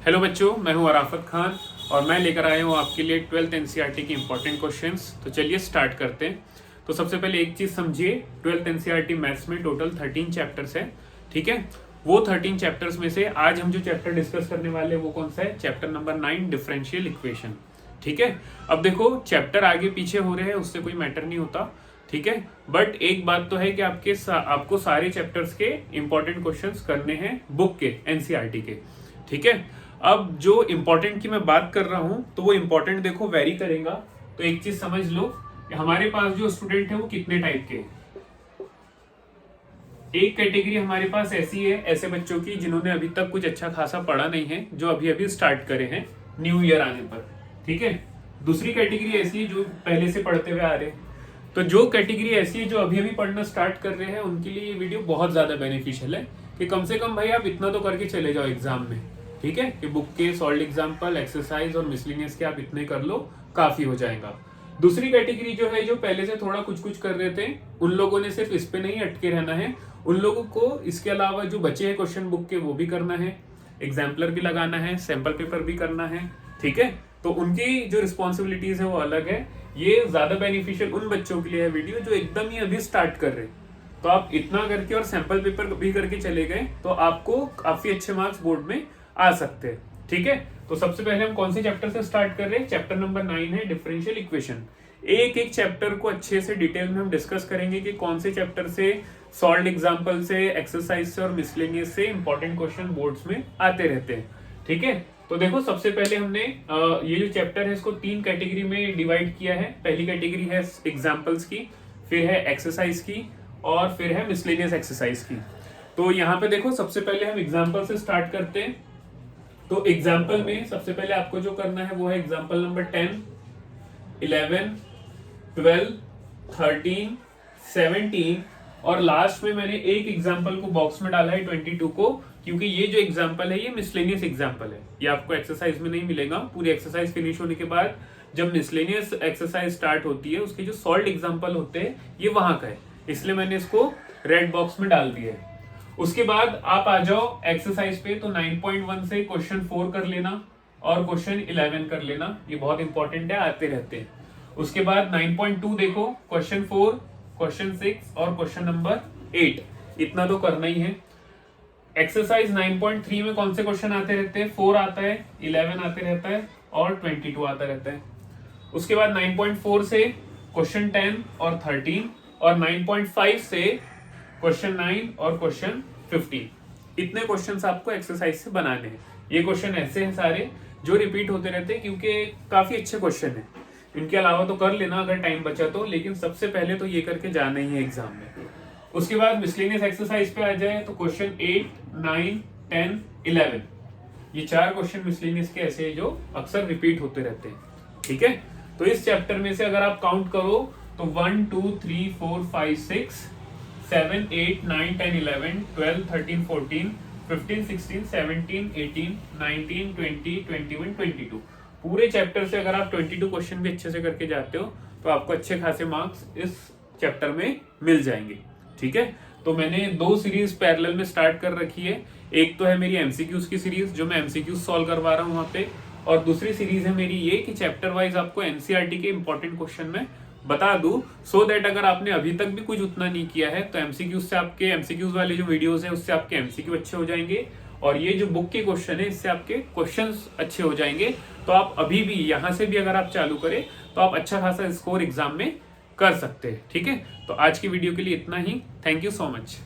Hello बच्चों, मैं हूं अराफत खान और मैं लेकर आया हूं आपके लिए 12th एनसीईआरटी के इंपॉर्टेंट क्वेश्चंस। तो चलिए स्टार्ट करते हैं। तो सबसे पहले एक चीज समझिए, 12th एनसीईआरटी मैथ्स में टोटल 13 चैप्टर्स है। ठीक है, वो 13 चैप्टर्स में से आज हम जो चैप्टर डिस्कस करने वाले हैं वो कौन सा है? Chapter number 9, differential equation. ठीक है, अब देखो चैप्टर आगे पीछे हो रहे हैं उससे कोई मैटर नहीं होता। ठीक है, बट एक बात तो है कि आपको सारे चैप्टर्स के इंपॉर्टेंट क्वेश्चंस करने हैं बुक के, एनसीईआरटी के। ठीक है, अब जो इंपॉर्टेंट की मैं बात कर रहा हूं तो वो इंपॉर्टेंट देखो वेरी करेगा। तो एक चीज समझ लो, हमारे पास जो स्टूडेंट है वो कितने टाइप के। एक कैटेगरी हमारे पास ऐसी है, ऐसे बच्चों की जिन्होंने अभी तक कुछ अच्छा खासा पढ़ा नहीं है, जो अभी अभी स्टार्ट करे हैं न्यू ईयर आने पर। ठीक है, दूसरी कैटेगरी ऐसी है जो पहले से पढ़ते हुए आ रहे हैं। तो जो कैटेगरी ऐसी है जो अभी अभी पढ़ना स्टार्ट कर रहे हैं उनके लिए ये वीडियो बहुत ज्यादा बेनिफिशियल है कि कम से कम भाई आप इतना तो करके चले जाओ एग्जाम में। ठीक है, कि बुक के सॉल्व एग्जाम्पल, एक्सरसाइज और मिसलिनियस के आप इतने कर लो, काफी हो जाएगा। दूसरी कैटेगरी जो है, जो पहले से थोड़ा कुछ कुछ कर रहे थे, उन लोगों ने सिर्फ इस पे नहीं अटके रहना है। उन लोगों को इसके अलावा जो बचे हैं क्वेश्चन बुक के वो भी करना है, एग्जाम्पलर भी लगाना है, सैंपल पेपर भी करना है। ठीक है, तो उनकी जो रिस्पॉन्सिबिलिटीज है वो अलग है। ये ज्यादा बेनिफिशियल उन बच्चों के लिए है वीडियो जो एकदम ही अभी स्टार्ट कर रहे हैं। तो आप इतना करके और सैंपल पेपर भी करके चले गए तो आपको काफी अच्छे मार्क्स बोर्ड में आ सकते हैं। ठीक है, तो सबसे पहले हम कौन से चैप्टर से स्टार्ट कर रहे हैं? चैप्टर नंबर 9 है डिफरेंशियल इक्वेशन। एक एक चैप्टर को अच्छे से डिटेल में हम डिस्कस करेंगे कि कौन से चैप्टर से सॉल्व एग्जांपल से, एक्सरसाइज से और मिसलेनियस से इंपॉर्टेंट क्वेश्चन बोर्ड्स में आते रहते हैं। ठीक है, तो देखो सबसे पहले हमने ये जो चैप्टर है इसको 3 कैटेगरी में डिवाइड किया है। पहली कैटेगरी है एग्जाम्पल्स की, फिर है एक्सरसाइज की और फिर है मिसलेनियस एक्सरसाइज की। तो यहाँ पे देखो सबसे पहले हम एग्जाम्पल से स्टार्ट करते हैं। तो एग्जाम्पल में सबसे पहले आपको जो करना है वो है एग्जाम्पल नंबर 10, 11, 12, 13, 17 और लास्ट में मैंने एक एग्जाम्पल को बॉक्स में डाला है 22 को, क्योंकि ये जो एग्जाम्पल है ये मिसलेनियस एग्जाम्पल है। ये आपको एक्सरसाइज में नहीं मिलेगा। पूरी एक्सरसाइज फिनिश होने के बाद जब मिसलेनियस एक्सरसाइज स्टार्ट होती है उसके जो सॉल्व एग्जाम्पल होते हैं ये वहां का है, इसलिए मैंने इसको रेड बॉक्स में डाल दिया है। उसके बाद आप आ जाओ एक्सरसाइज पे। तो 9.1 से क्वेश्चन 4 कर लेना और क्वेश्चन 11 कर लेना, ये बहुत इंपॉर्टेंट है, आते रहते हैं। उसके बाद 9.2 देखो, क्वेश्चन 4, क्वेश्चन 6 और क्वेश्चन नंबर 8, इतना तो करना ही है। एक्सरसाइज 9.3 में कौन से क्वेश्चन आते रहते हैं? 4 आता है, 11 आते रहता है और 22 आता रहता है। उसके बाद 9.4 से क्वेश्चन 10 और 13 और 9.5 से क्वेश्चन 9 और क्वेश्चन 15। इतने क्वेश्चंस आपको एक्सरसाइज से बनाने हैं। ये क्वेश्चन ऐसे हैं सारे जो रिपीट होते रहते हैं क्योंकि काफी अच्छे क्वेश्चन हैं। इनके अलावा तो कर लेना अगर टाइम बचा तो, लेकिन सबसे पहले तो ये करके जाना ही है एग्जाम में। उसके बाद मिसलेनियस एक्सरसाइज पे आ जाए तो क्वेश्चन 8, 9, 10, 11, ये 4 क्वेश्चन मिसलेनियस के ऐसे जो अक्सर रिपीट होते रहते हैं। ठीक है, तो इस चैप्टर में से अगर आप काउंट करो तो 1, 2, 3, 4, 5, 6, 7, 8, 9, 10, 11, 12, 13, 14, 15, 16, 17, 18, 19, 20, 21, 22। पूरे चैप्टर से अगर आप 22 क्वेश्चन भी अच्छे से करके जाते हो तो आपको अच्छे खासे मार्क्स इस चैप्टर में मिल जाएंगे। ठीक है, तो मैंने 2 सीरीज पैरेलल में स्टार्ट कर रखी है। एक तो है मेरी एमसीक्यूज की सीरीज जो मैं एमसीक्यूज सॉल्व करवा रहा हूँ वहां पे, और दूसरी सीरीज है मेरी ये कि चैप्टर वाइज आपको एनसीईआरटी के इंपॉर्टेंट क्वेश्चन में बता दूं, सो दैट अगर आपने अभी तक भी कुछ उतना नहीं किया है तो एमसीक्यूज से आपके एमसीक्यूज वाले जो वीडियोस है उससे आपके एमसीक्यू अच्छे हो जाएंगे और ये जो बुक के क्वेश्चन है इससे आपके क्वेश्चंस अच्छे हो जाएंगे। तो आप अभी भी यहां से भी अगर आप चालू करें तो आप अच्छा खासा स्कोर एग्जाम में कर सकते हैं। ठीक है, तो आज की वीडियो के लिए इतना ही। Thank you so much.